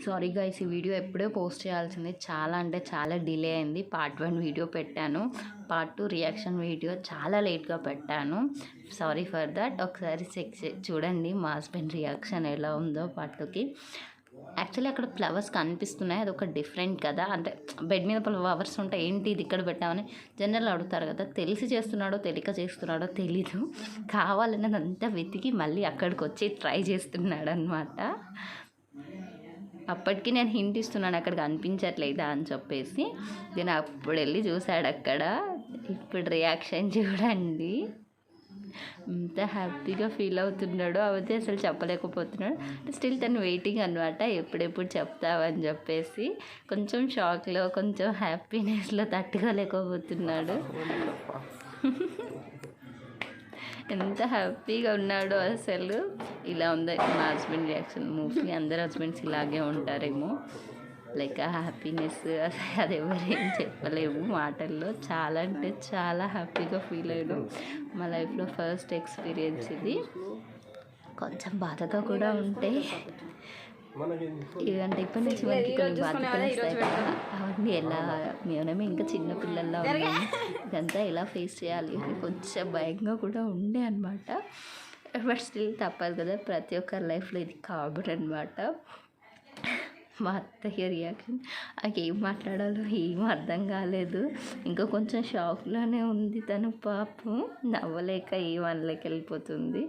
Sorry guys, ఈ video ఎప్పుడో post చేయాల్సింది. చాలా అంటే చాలా డిలే అయింది. పార్ట్ 1 వీడియో పెట్టాను, పార్ట్ 2 రియాక్షన్ వీడియో చాలా లేట్గా పెట్టాను. Sorry for that. ఒకసారి చెక్ చూడండి మా హస్బెండ్ రియాక్షన్ ఎలా ఉందో పార్ట్ 2కి. యాక్చువల్లీ అక్కడ ఫ్లవర్స్ కనిపిస్తున్నాయి, అది ఒక డిఫరెంట్ కదా. అంటే బెడ్ మీద ఫ్లవర్స్ ఉంటాయి, ఏంటి ఇది ఇక్కడ పెట్టామని జనరల్ అడుగుతారు కదా. తెలిసి చేస్తున్నాడో తెలియక చేస్తున్నాడో తెలీదు, కావాలని అదంతా వెతికి మళ్ళీ అక్కడికి వచ్చి ట్రై చేస్తున్నాడు అనమాట. అప్పటికి నేను హింట్ ఇస్తున్నాను అక్కడికి కనిపించట్లేదా అని చెప్పేసి. నేను అప్పుడు వెళ్ళి చూశాడు అక్కడ. ఇప్పుడు రియాక్షన్ చూడండి, ఎంత హ్యాపీగా ఫీల్ అవుతున్నాడో అవైతే అసలు చెప్పలేకపోతున్నాడు. స్టిల్ తను వెయిటింగ్ అనమాట, ఎప్పుడెప్పుడు చెప్తావని చెప్పేసి. కొంచెం షాక్లో కొంచెం హ్యాపీనెస్లో తట్టుకోలేకపోతున్నాడు. ఎంత హ్యాపీగా ఉన్నాడో అసలు. ఇలా ఉంది మా హస్బెండ్ రియాక్షన్. మోస్ట్లీ అందరు హస్బెండ్స్ ఇలాగే ఉంటారేమో, లైక్ ఆ హ్యాపీనెస్ అది ఎవరేం చెప్పలేము మాటల్లో. చాలా అంటే చాలా హ్యాపీగా ఫీల్ అయ్యాడు. మా లైఫ్లో ఫస్ట్ ఎక్స్పీరియన్స్ ఇది. కొంచెం బాధగా కూడా ఉంటే, ఇదంటే ఇప్పటి నుంచి మనకి కొన్ని బాధ్యతలు వస్తాయి కదా, అవన్నీ ఎలా మేమేమో ఇంకా చిన్న పిల్లల్లో ఉన్నాము, ఇదంతా ఎలా ఫేస్ చేయాలి అని కొంచెం భయంగా కూడా ఉండే అనమాట. బట్ స్టిల్ తప్పదు కదా, ప్రతి ఒక్కరి లైఫ్లో ఇది కామన్ అనమాట. మా అత్తయ్య రియాక్షన్, నాకు ఏం మాట్లాడాలో ఏం అర్థం కాలేదు. ఇంకా కొంచెం షాక్లోనే ఉంది తను, పాపం నవ్వలేక ఏమనలేక వెళ్ళిపోతుంది.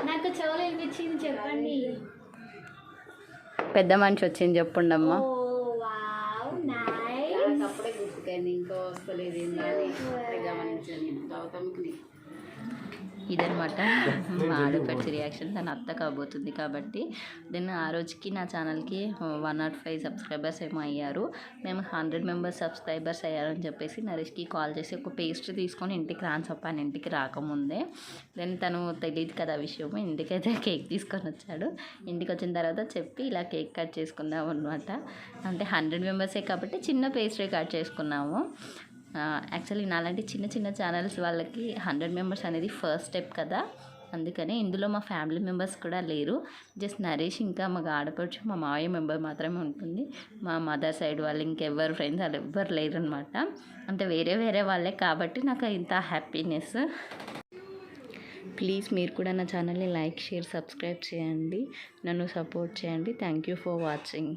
నాకు చెవులు వినిపించింది, చెప్పండి. పెద్ద మనిషి వచ్చింది, చెప్పండి అమ్మా. అప్పుడే గుర్తుకండి, ఇంకా వస్తలేదు గౌతమ్కి. ఇదనమాట మా ఆడపడిచి రియాక్షన్. తన అత్త కాబోతుంది కాబట్టి. దెన్ ఆ రోజుకి నా ఛానల్కి 105 సబ్స్క్రైబర్స్ ఏమో అయ్యారు. మేము 100 మెంబర్స్ సబ్స్క్రైబర్స్ అయ్యారని చెప్పేసి నరేష్కి కాల్ చేసి ఒక పేస్ట్రీ తీసుకొని ఇంటికి రాని చెప్పాను, ఇంటికి రాకముందే. దెన్ తను తెలియదు కదా విషయం, ఇంటికైతే కేక్ తీసుకొని వచ్చాడు. ఇంటికి వచ్చిన తర్వాత చెప్పి ఇలా కేక్ కట్ చేసుకుందాం అనమాట. అంటే 100 మెంబర్సే కాబట్టి చిన్న పేస్ట్రీ కట్ చేసుకున్నాము. యాక్చువల్లీ నాలాంటి చిన్న చిన్న ఛానల్స్ వాళ్ళకి 100 మెంబర్స్ అనేది ఫస్ట్ స్టెప్ కదా, అందుకనే. ఇందులో మా ఫ్యామిలీ మెంబర్స్ కూడా లేరు, జస్ట్ నరేష్ ఇంకా మా ఆడపడుచు మా మావయ్య మెంబర్ మాత్రమే ఉంటుంది. మా మదర్ సైడ్ వాళ్ళు ఇంకెవ్వరు ఫ్రెండ్స్ వాళ్ళు ఎవ్వరు లేరు అనమాట. అంటే వేరే వేరే వాళ్ళే కాబట్టి నాకు ఇంత హ్యాపీనెస్. ప్లీజ్ మీరు కూడా నా ఛానల్ని లైక్, షేర్, సబ్స్క్రైబ్ చేయండి, నన్ను సపోర్ట్ చేయండి. Thank you for watching.